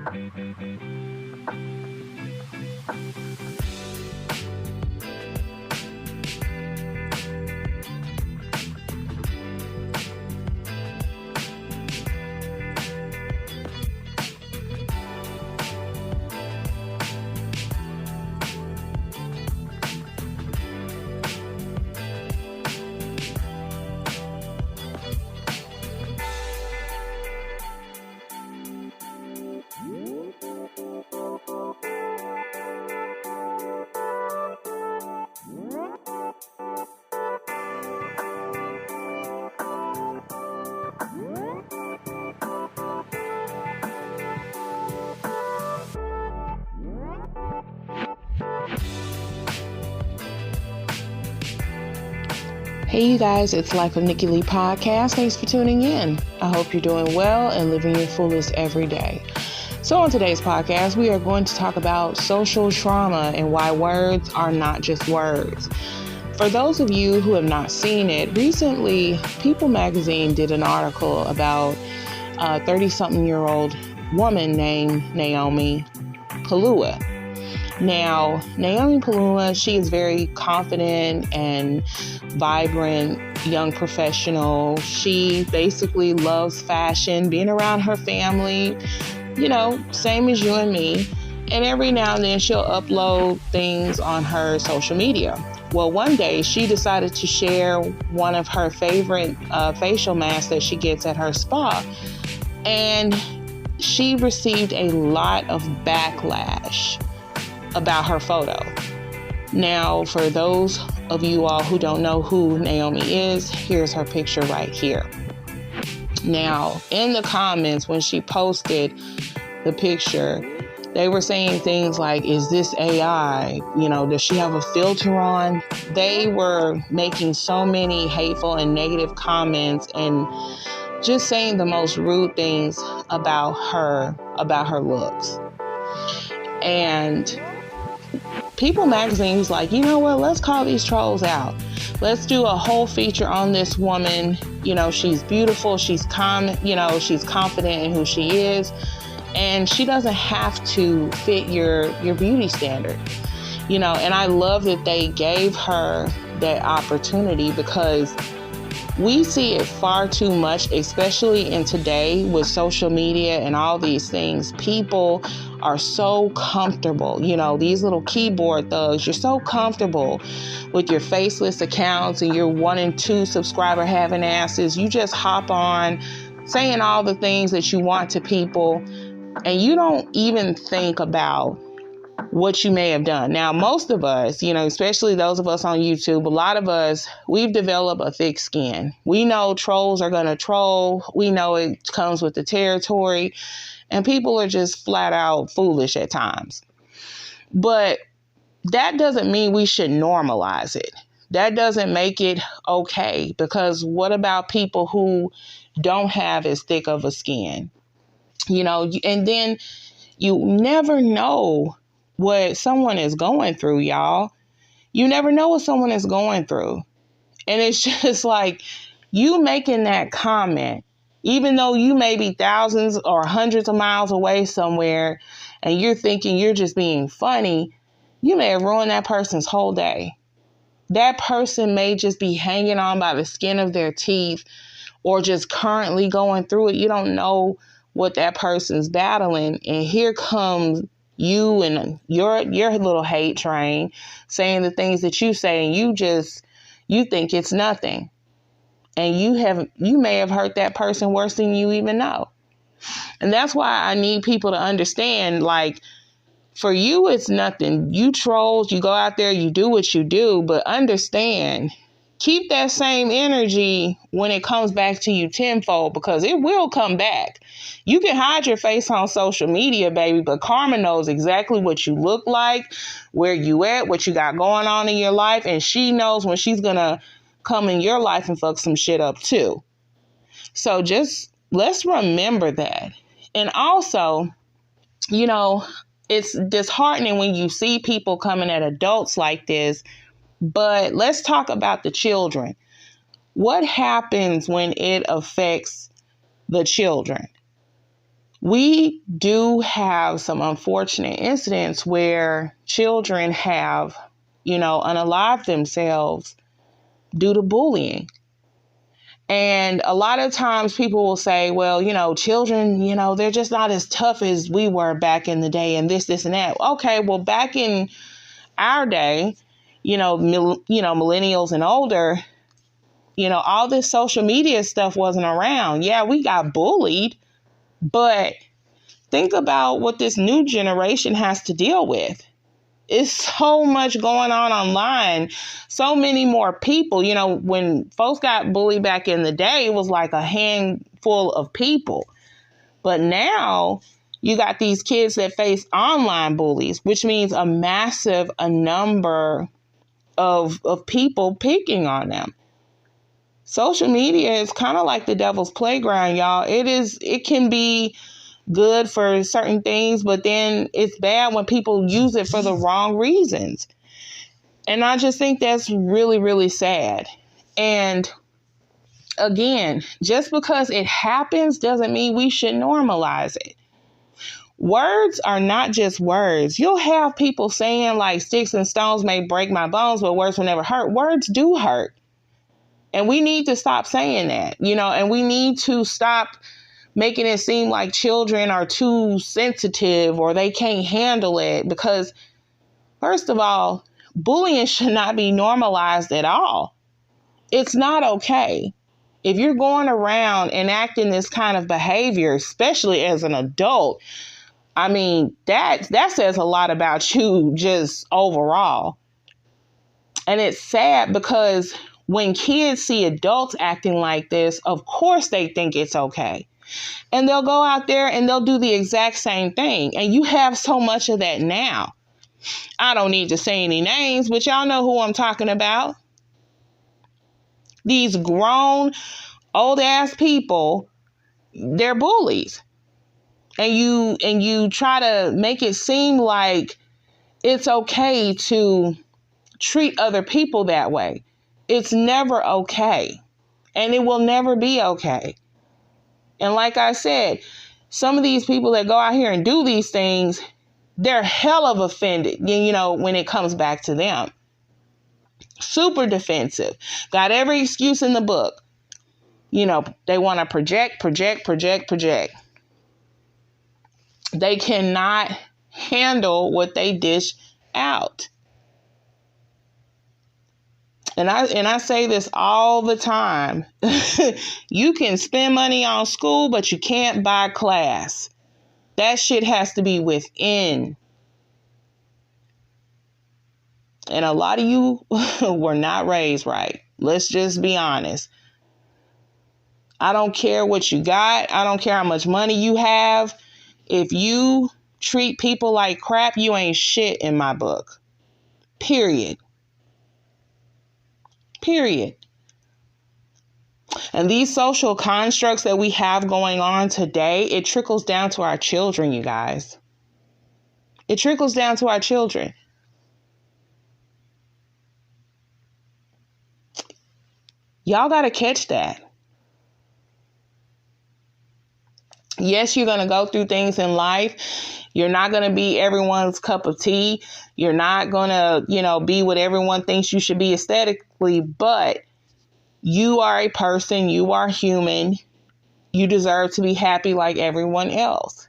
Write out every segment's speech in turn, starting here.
Hey you guys, it's Life of Nikki Lee podcast. Thanks for tuning in. I hope you're doing well and living your fullest every day. So on today's podcast, we are going to talk about social trauma and why words are not just words. For those of you who have not seen it, recently People magazine did an article about a 30-something-year-old woman named Naomi Palua. Now, Naomi Palua, she is very confident and vibrant young professional. She basically loves fashion, being around her family, same as you and me. And every now and then she'll upload things on her social media. Well, one day she decided to share one of her favorite facial masks that she gets at her spa. And she received a lot of backlash about her photo. Now, for those of you all who don't know who Naomi is, here's her picture right here. Now, in the comments when she posted the picture, they were saying things like, is this AI? Does she have a filter on? They were making so many hateful and negative comments and just saying the most rude things about her looks. And People magazine was like, you know what, let's call these trolls out. Let's do a whole feature on this woman. She's beautiful. She's she's confident in who she is. And she doesn't have to fit your beauty standard. And I love that they gave her that opportunity because we see it far too much, especially in today with social media and all these things. People are so comfortable, these little keyboard thugs, you're so comfortable with your faceless accounts and your 1 and 2 subscriber having asses. You just hop on saying all the things that you want to people and you don't even think about what you may have done. Now, most of us, especially those of us on YouTube, a lot of us, we've developed a thick skin. We know trolls are going to troll. We know it comes with the territory. And people are just flat out foolish at times. But that doesn't mean we should normalize it. That doesn't make it okay. Because what about people who don't have as thick of a skin? And then you never know what someone is going through, y'all. You never know what someone is going through. And it's just like you making that comment, even though you may be thousands or hundreds of miles away somewhere and you're thinking you're just being funny, you may have ruined that person's whole day. That person may just be hanging on by the skin of their teeth or just currently going through it. You don't know what that person's battling. And here comes you and your little hate train saying the things that you say, and you think it's nothing. And you may have hurt that person worse than you even know. And that's why I need people to understand, like, for you, it's nothing. You trolls, you go out there, you do what you do, but understand, keep that same energy when it comes back to you tenfold, because it will come back. You can hide your face on social media, baby, but karma knows exactly what you look like, where you at, what you got going on in your life, and she knows when she's going to come in your life and fuck some shit up too. So just let's remember that. And also, it's disheartening when you see people coming at adults like this, but let's talk about the children. What happens when it affects the children? We do have some unfortunate incidents where children have, unalived themselves due to bullying. And a lot of times people will say, well, children, they're just not as tough as we were back in the day and this and that. Okay, well, back in our day, millennials and older, all this social media stuff wasn't around. Yeah, we got bullied, but think about what this new generation has to deal with. It's so much going on online. So many more people. When folks got bullied back in the day, it was like a handful of people. But now you got these kids that face online bullies, which means a number of people picking on them. Social media is kind of like the devil's playground, y'all. It can be good for certain things, but then it's bad when people use it for the wrong reasons. And I just think that's really, really sad. And again, just because it happens doesn't mean we should normalize it. Words are not just words. You'll have people saying like sticks and stones may break my bones, but words will never hurt. Words do hurt. And we need to stop saying that, and we need to stop making it seem like children are too sensitive or they can't handle it. Because first of all, bullying should not be normalized at all. It's not okay. If you're going around enacting this kind of behavior, especially as an adult, I mean, that says a lot about you just overall. And it's sad because when kids see adults acting like this, of course they think it's okay. And they'll go out there and they'll do the exact same thing. And you have so much of that now. I don't need to say any names, but y'all know who I'm talking about. These grown, old ass people, they're bullies. And you try to make it seem like it's okay to treat other people that way. It's never okay. And it will never be okay. And like I said, some of these people that go out here and do these things, they're hell of offended, when it comes back to them. Super defensive. Got every excuse in the book. They want to project. They cannot handle what they dish out. And I say this all the time. You can spend money on school, but you can't buy class. That shit has to be within. And a lot of you were not raised right. Let's just be honest. I don't care what you got. I don't care how much money you have. If you treat people like crap, you ain't shit in my book. Period. And these social constructs that we have going on today, it trickles down to our children, you guys. It trickles down to our children. Y'all got to catch that. Yes, you're going to go through things in life. You're not going to be everyone's cup of tea. You're not going to, be what everyone thinks you should be aesthetically, but you are a person. You are human. You deserve to be happy like everyone else.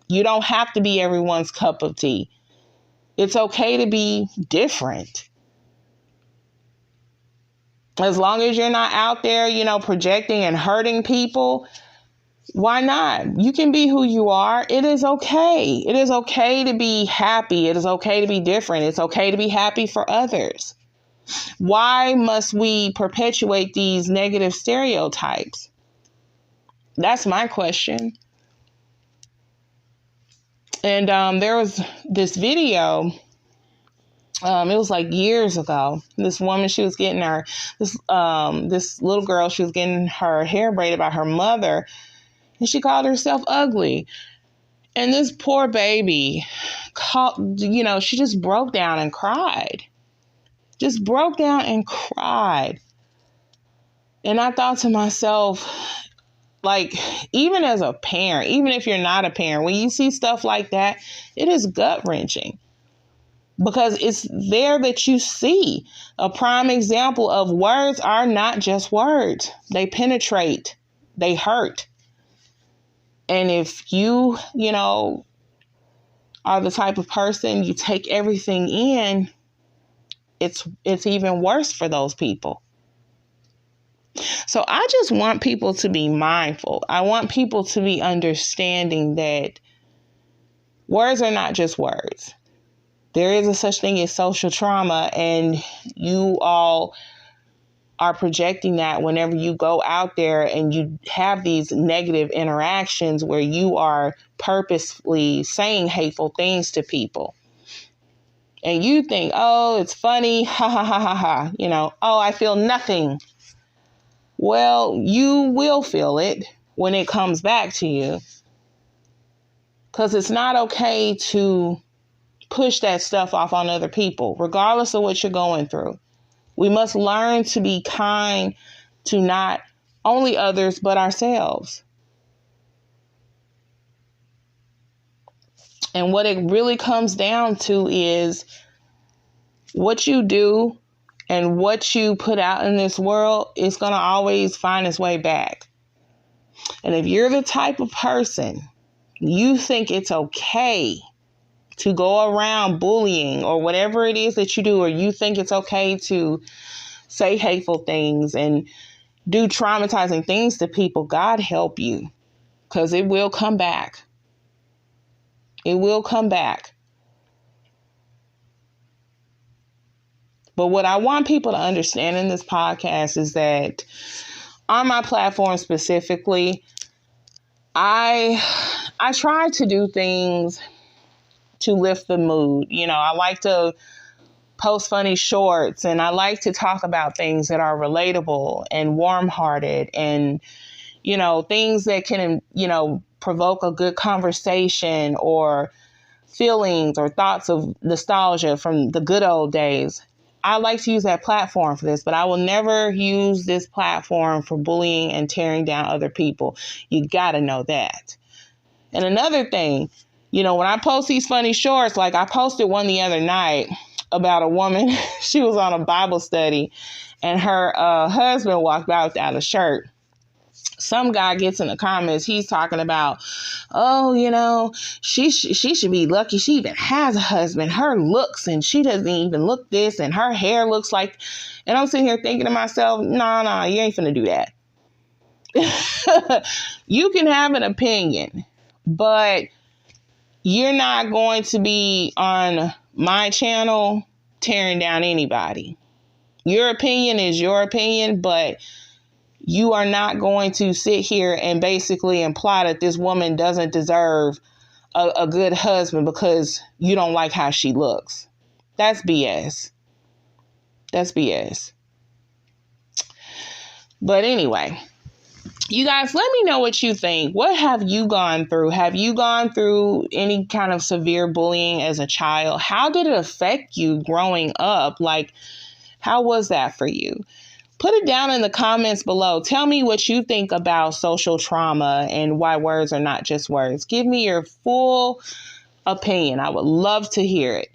You don't have to be everyone's cup of tea. It's okay to be different. As long as you're not out there, projecting and hurting people, why not? You can be who you are. It is okay. It is okay to be happy. It is okay to be different. It's okay to be happy for others. Why must we perpetuate these negative stereotypes? That's my question. And there was this video. It was like years ago. This woman, she was getting this little girl, she was getting her hair braided by her mother, and she called herself ugly. And this poor baby, she just broke down and cried. Just broke down and cried. And I thought to myself, Like, even as a parent, even if you're not a parent, when you see stuff like that, it is gut-wrenching. Because it's there that you see a prime example of words are not just words. They penetrate, they hurt. And if you are the type of person you take everything in, it's even worse for those people. So I just want people to be mindful. I want people to be understanding that words are not just words. There is a such thing as social trauma, and you all are projecting that whenever you go out there and you have these negative interactions where you are purposefully saying hateful things to people. And you think, oh, it's funny, ha ha ha ha ha, oh, I feel nothing. Well, you will feel it when it comes back to you, because it's not okay to push that stuff off on other people, regardless of what you're going through. We must learn to be kind to not only others, but ourselves. And what it really comes down to is what you do and what you put out in this world is going to always find its way back. And if you're the type of person you think it's okay to go around bullying or whatever it is that you do, or you think it's okay to say hateful things and do traumatizing things to people, God help you, because it will come back. It will come back. But what I want people to understand in this podcast is that on my platform specifically, I try to do things to lift the mood. I like to post funny shorts, and I like to talk about things that are relatable and warm-hearted and, things that can, provoke a good conversation or feelings or thoughts of nostalgia from the good old days. I like to use that platform for this, but I will never use this platform for bullying and tearing down other people. You got to know that. And another thing, when I post these funny shorts, like I posted one the other night about a woman, she was on a Bible study and her husband walked by without a shirt. Some guy gets in the comments, he's talking about, oh, she should be lucky she even has a husband. Her looks, and she doesn't even look this, and her hair looks like, and I'm sitting here thinking to myself, nah, you ain't finna do that. You can have an opinion, but you're not going to be on my channel tearing down anybody. Your opinion is your opinion, but you are not going to sit here and basically imply that this woman doesn't deserve a good husband because you don't like how she looks. That's BS. That's BS. But anyway, you guys, let me know what you think. What have you gone through? Have you gone through any kind of severe bullying as a child? How did it affect you growing up? Like, how was that for you? Put it down in the comments below. Tell me what you think about social trauma and why words are not just words. Give me your full opinion. I would love to hear it.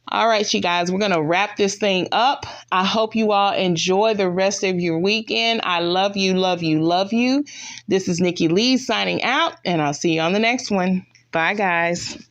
All right, you guys, we're going to wrap this thing up. I hope you all enjoy the rest of your weekend. I love you, love you, love you. This is Nikki Lee signing out, and I'll see you on the next one. Bye, guys.